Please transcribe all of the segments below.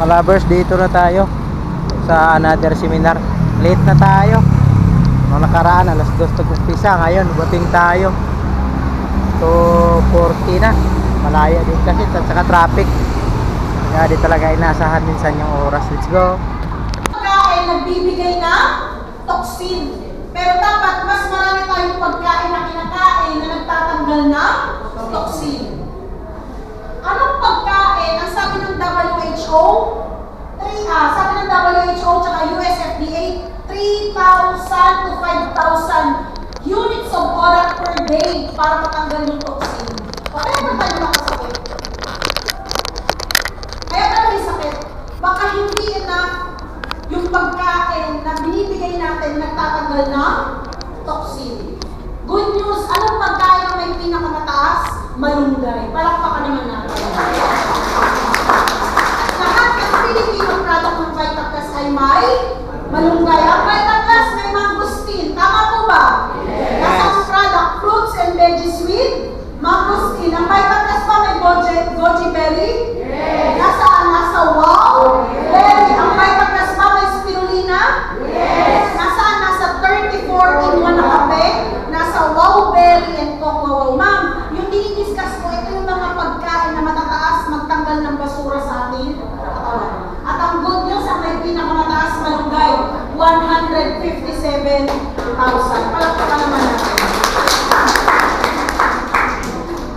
Malabers, dito na tayo sa another seminar. Late na tayo. Nung nakaraan, alas 2 nag-umpisa. Ngayon, buting tayo. So, 40 na. Malaya din kasi at saka traffic. Kaya di talaga inasahan minsan yung oras. Let's go. Pagkain nagbibigay ng toxin. Pero dapat mas marami tayong pagkain na kinakain na nagtatanggal ng toxin. Anong pagkain? Ang sabi ng WHO, sabi ng WHO at USFDA, 3,000 to 5,000 units of ORAC per day para matanggal yung toxin. O kaya ba tayo nakasakit? Kaya ba may sakit? Baka hindi enough yung pagkain na binibigay natin nagtatanggal ng toxin. Good news, anong pagkain ang may pinakamataas? Malunggay. Palakpakan naman natin. Lahat ng Filipino product ng Vitaplus ay may malunggay. Ang Vitaplus may mangosteen. Tama po ba? Yes. Nasa ang product, fruits and veggies with mangosteen. Ang Vitaplus pa may goji berry? Yes. Nasa wow? Berry. Ang Vitaplus pa may spirulina? Yes. Nasa 34 in 1 na kape? Nasa wow berry and cocoa wow. Ma'am, yung dinidiscuss ko, ito yung mga pagkain na matataas magtanggal ng basura sa ating katawan. At ang good news, ang may pinakamataas malunggay, 157,000. Palakpakan naman natin.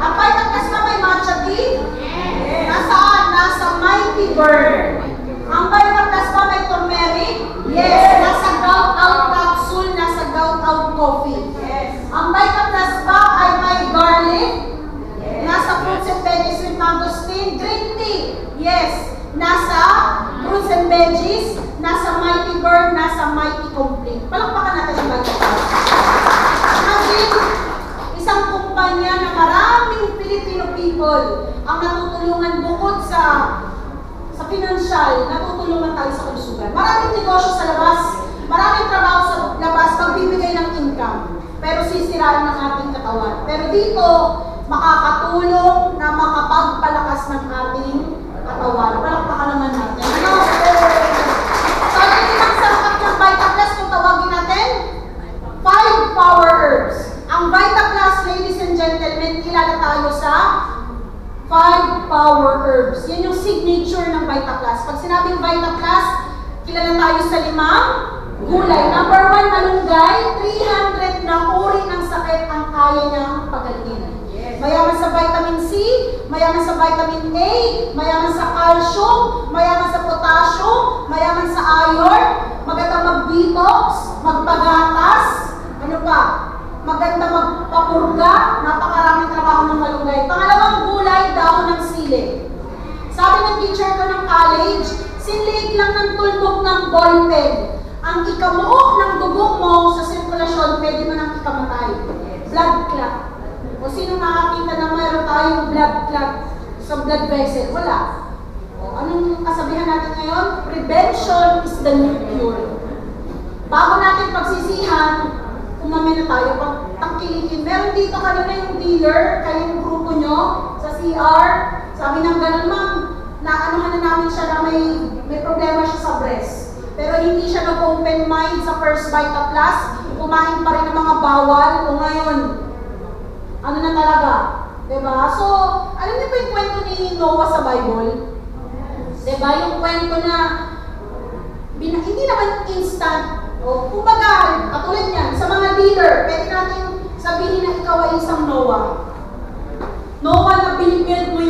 Ang Vitaplus na may matcha tea? Yes. Nasaan? Nasa Mighty Burn. Ang Vitaplus pa may turmeric? Yes. Nasa gout out capsule, nasa gout out coffee. Yes. Ang Vitaplus pa ay may garlic? Yes. Nasa fruits and veggies with mangosteen. Green tea? Yes. Nasa fruits and veggies, nasa Mighty Burn, nasa Mighty Complete. Palakpakan natin ang Vitaplus. Imagine, isang kumpanya na maraming Filipino people ang natutulungan bukod sa financial, natutulungan tayo sa kalusugan. Maraming negosyo sa labas, maraming trabaho sa labas, magbibigay ng income. Pero sisirain ng ating katawan. Pero dito, makakatulong na makapagpalakas ng ating katawan. Palakpakan naman natin. So, ano yung sarap ng Vitaplus kung tawagin natin? 5 power herbs. Ang Vitaplus, ladies and gentlemen, kilala tayo sa 5 power herbs. Yan yung signature ng Vitaplus. Pag sinabing Vitaplus, kilala tayo sa 5 gulay. Number 1, malunggay. 300 na uri ng sakit ang kaya niyang pagalingin. Yes. Mayaman sa vitamin C, mayaman sa vitamin A, mayaman sa calcium, mayaman sa potassium, mayaman sa iron, maganda mag-detox, magpagatas, ano pa? Maganda magpapurga, napakaraming trabaho ng malunggay. Pangalawang gulay, dahon ng sili. Sabi ng teacher ko ng college, sinliit lang ng tuldok ng ballpen. Ang ikamuo ng dugo mo sa sirkulasyon, pwede mo nang ikamatay. Blood clot. O sino nakakita na mayroon tayong blood clot sa blood vessel? Wala. O anong kasabihan natin ngayon? Prevention is the new cure. Bago natin pagsisihan, umami na tayo pag tangkilikin. Meron dito kanina yung dealer, kayong grupo nyo sa CR. Sabi ng ganun, ma'am, naanuhan na namin siya na may problema siya sa breast. Pero hindi siya nag-open mind sa first Vitaplus. Kumain pa rin ng mga bawal. O ngayon, ano na talaga? Diba? So, alam niyo ba yung kwento ni Noah sa Bible? Diba? Yung kwento na hindi naman instant. O, kumbaga, katulad yan, sa mga dealer, pwede natin sabihin na ikaw ay isang Noah. Noah na binibuild mo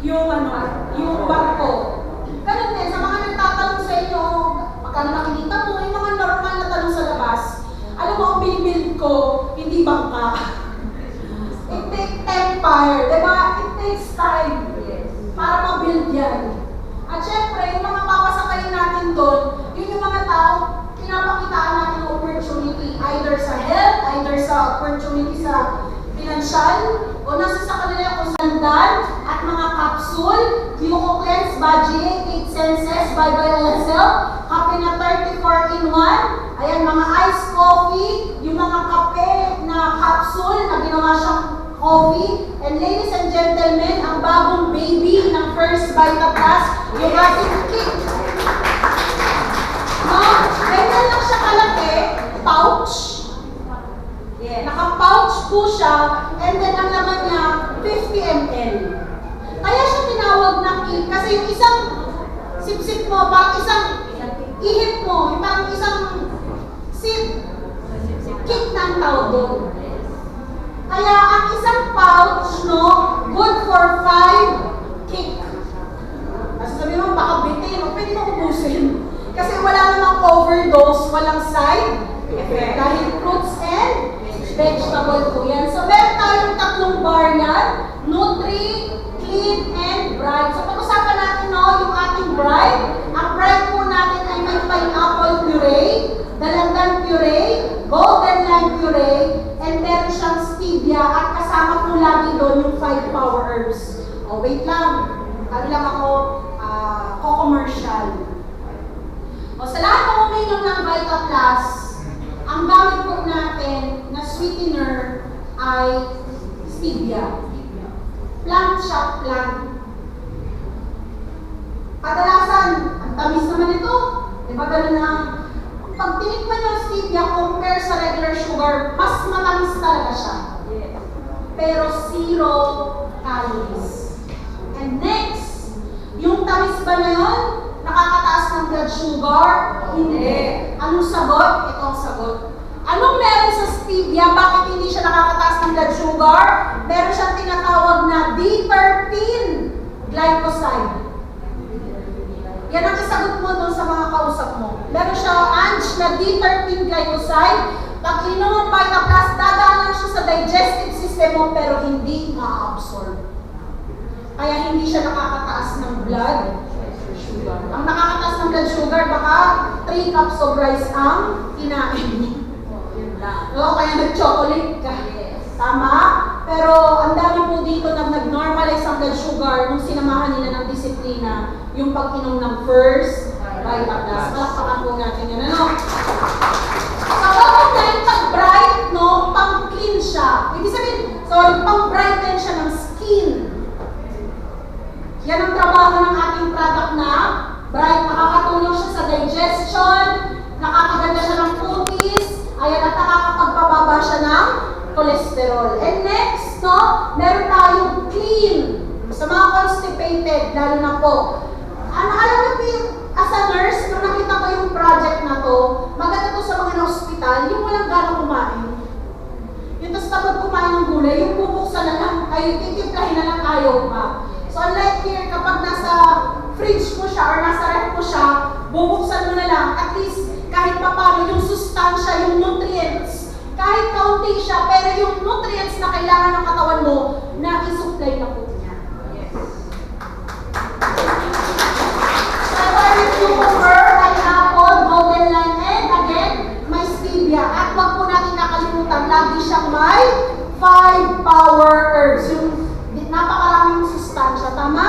yung barko. Ganun din, sa mga nagtatanong sa inyo, magkano nakikita mo, yung mga normal na tanong sa labas, alam mo, ang binibuild ko, hindi bangka. It takes empire, diba? It takes time para ma-build yan. At syempre, yung mga papasakayin natin doon, yun yung mga tao, pinapakitaan natin ng opportunity, either sa health, either sa opportunity sa financial, o nasa sa kanila yung sandal at mga capsule, Muco-Cleanse, Baji, 8 Senses, Bye Oil, kape na 34 in 1, ayan mga iced coffee, yung mga kape na capsule na ginawa siyang coffee, and ladies and gentlemen, ang bagong baby ng First Vitaplus, yung ating Kick. No? Ganyan lang siya kalaki. Pouch. Yeah. Naka-pouch po siya. And then ang laman niya, 50 ml. Kaya siya tinawag na kick. Kasi yung isang sip-sip mo, parang isang ihip mo, yung parang isang sip, kick na ang tawag doon. Kaya ang isang pouch, no, good for 5 kick. Kasi sabi mo, baka bitin, o pwede mo ubusin. Kasi wala namang overdose, walang side effect. Dahil fruits and vegetable po yan. So, meron tayong tatlong bar yan. Nutri, Clean, and Bright. So, pag-usapan natin, no, yung ating Bright. Ang Bright po natin ay may pineapple puree, dalandan puree, golden lime puree, and meron siyang stevia, at kasama po lagi doon yung 5 power herbs. Oh, wait lang. Ano lang ako, co-commercial. O, sa lahat ng uminom ng Vita Plus, ang gamit po natin na sweetener ay stevia. Plant siya, plant. Kadalasan, ang tamis naman ito. Diba gano'n na, pag tinikman yung stevia, compare sa regular sugar, mas matamis talaga siya. Pero 0 calories. And next, yung tamis ba na yun? Nakakataas ng blood sugar? Hindi. Anong sagot? Ito ang sagot. Anong meron sa stevia? Bakit hindi siya nakakataas ng blood sugar? Meron siyang tinatawag na D-terpene glycoside. Yan ang isagot mo doon sa mga kausap mo. Meron siya, Ange, na D-terpene glycoside. Pag inom ang Vita Plus, dadaan lang siya sa digestive system mo pero hindi ma-absorb. Kaya hindi siya nakakataas ng blood sugar. Ang nakakataas ng blood sugar, baka 3 cups of rice ang kinain mo. No, kaya nag-chocolate ka. Tama? Pero ang dami po dito na nag-normalize ang blood sugar nung sinamahan nila ng disiplina yung pag-inom ng first Vita Plus. Malakpakan po natin yan. Ano? Sa bawat dahil pag-bright, no, pang-clean siya. Ibig sabihin, pang-brighten siya ng skin. Yan ang trabaho ng ating product na bright. Nakakatulong siya sa digestion, nakakaganda siya ng cutis, ayan, at nakakapagpababa siya ng cholesterol. And next, no, meron tayong clean. Sa mga constipated, lalo na po. Alam niyo, as a nurse, nung nakita ko yung project na to, maganda to sa mga na-hospital, yung walang gano'ng kumain. Yung tapos kapag kumain ng gulay, yung bubuksan na lang, kayo titimplahin na lang ayaw pa. So unlike here, kapag nasa fridge mo siya or nasa ref mo siya, bubuksan mo na lang, at least kahit papano yung sustansya, yung nutrients, kahit kaunti siya, pero yung nutrients na kailangan ng katawan mo, na isupply na po niya. Yes. Strawberry cucumber, pineapple, golden lime, and again, may stevia. At wag po natin nakalimutan, lagi siyang may 5 power herbs. Yung napakaraming sustansya, tama?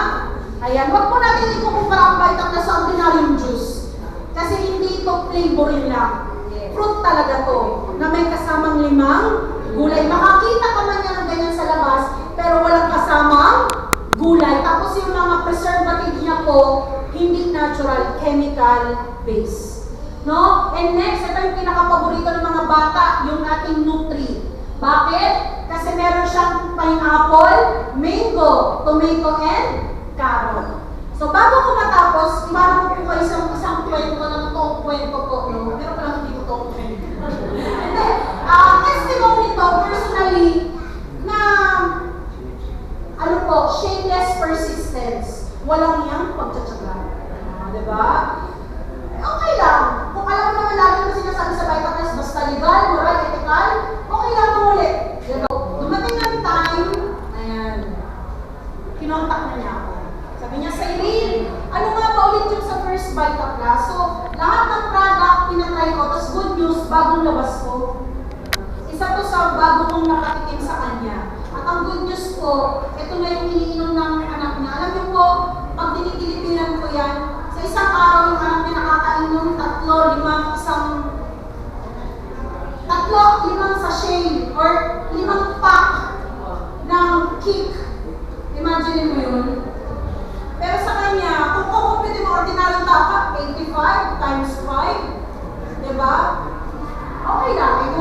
Ayan, wag po natin ikukumpara ang Vita Plus sa ordinaryong juice. Kasi hindi ito flavoring lang. Fruit talaga to, na may kasamang 5 gulay. Makakita ka man niya ng ganyan sa labas, pero walang kasamang gulay. Tapos yung mga preservative niya po, hindi natural, chemical base. No? And next, ito yung pinaka-paborito ng mga bata, yung ating Nutri. Bakit? Kasi meron siyang pineapple, mango, tomato, and carrot. So, bago ko matapos, ibarang ko po kayo sa isang kwento na totoong kwento po, no? Pero pala hindi totoong kwento. Testimony to, personally, na, ano po, shameless persistence. Walang niyang pagtsatsaga. Diba? Okay lang. Kung alam mo naman lagi na sinasabi sa Vita Plus, basta legal, moral, ethical, okay lang mo ulit. Diba? Dumating ng time, ayan, kinontak na niya ako. Sabi niya, Cyril, ano nga ba ulit yung sa first Vita Plus? So, lahat ng product, pinatry ko, tapos good news, bagong labas ko. Isa to sa bago kong nakatikim sa kanya. At ang good news po, ito na yung iniinom ng anak niya. Alam niyo po, pag dinitilipinan ko yan, sa isang araw yung anak niya nakakainom 5 sachet or 5 pack ng kick. Imagine mo yun. Pero sa kanya, kung kukumpit mo ordinary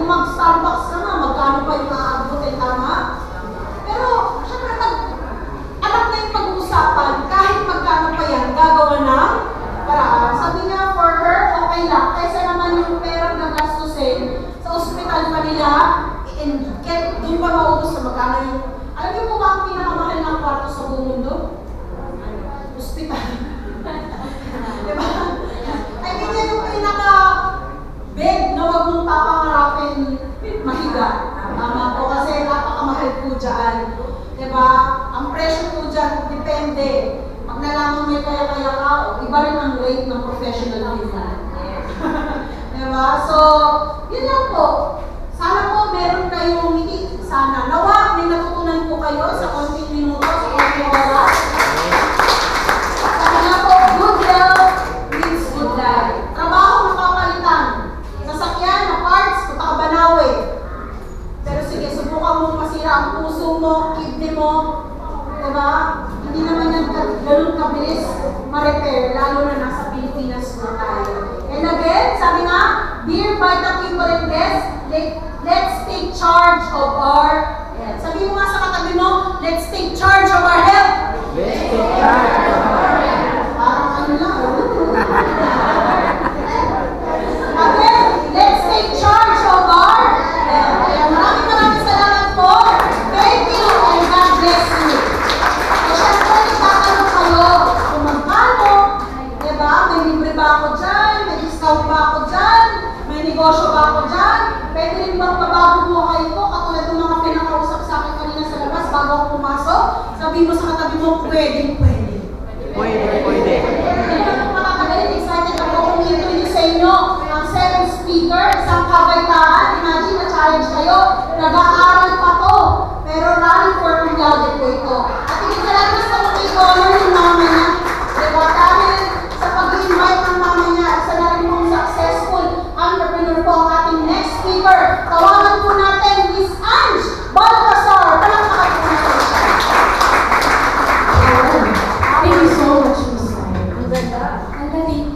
kung mag-Starbucks ka nga, magkano pa yung aabutin, tama? Pero, syempre, pag alam na yung pag-uusapan, kahit magkano pa yan, gagawa ng paraan. Sabi niya, for her, okay lang. Kaysa naman yung perang na gastusin sa ospital pa nila, and get, doon pa maubos sa magkano yung, alam niyo po ba ang pinakamahal ng kwarto sa buong mundo? Ospital. Diba? I mean, yan yung pinaka-big na wag mong papangarapin mahiga. Tama po, kasi napakamahal po dyan. Diba? Ang presyo po dyan, depende. Pag nalaman may kaya-kaya ka, iba rin ang rate ng professional living. Diba? So, yun lang po. Sana po meron kayong sana. Nawa, may natutunan po kayo sa konting minuto, sa konting oras. Sabi nga po, good health means good life. Trabaho makapalitan. Sasakyan na parts, punta ka Banawe. Pero sige, subukan mong masira ang puso mo, kidney mo. Diba? Hindi naman yan ganun kabilis ma-repair, lalo na nasa Pilipinas na tayo. And again, sabi nga, dear Vital people and guests, let's take charge of our health. Sabi mo nga sa katabi mo, let's take charge of our health. Let's take charge of our health. Parang ano lang. Again, let's take charge of our health. Kaya maraming salamat po. Thank you and God bless you. So, syempre, itatanong kayo kung magkano, diba? May libre ba ako dyan? May discount ba ako dyan? May negosyo ba ako dyan? Pwede rin bang mabago buhay ko? Katulad ng mga pinakausap sa akin kanina sa labas bago ako pumasok? Sabi mo sa katabi mo, pwede. Pwede. Makakagaling, excited ako kung introduce sa inyo ang 7 speaker, isang kabataan. Imagine na-challenge kayo, nag-aaral pa to. Pero running for cum laude po ito. At hindi sa lahat gusto ko i-honor yung mama niya. Diba? Dahil sa pag-invite ng mama niya, isa na rin pong successful entrepreneur po ang ating next speaker. Tawagan po natin Miss Ange Balcazar. Palakpakan po natin siya. Thank you so much, Miss Maya. Ang ganda. Ang galing.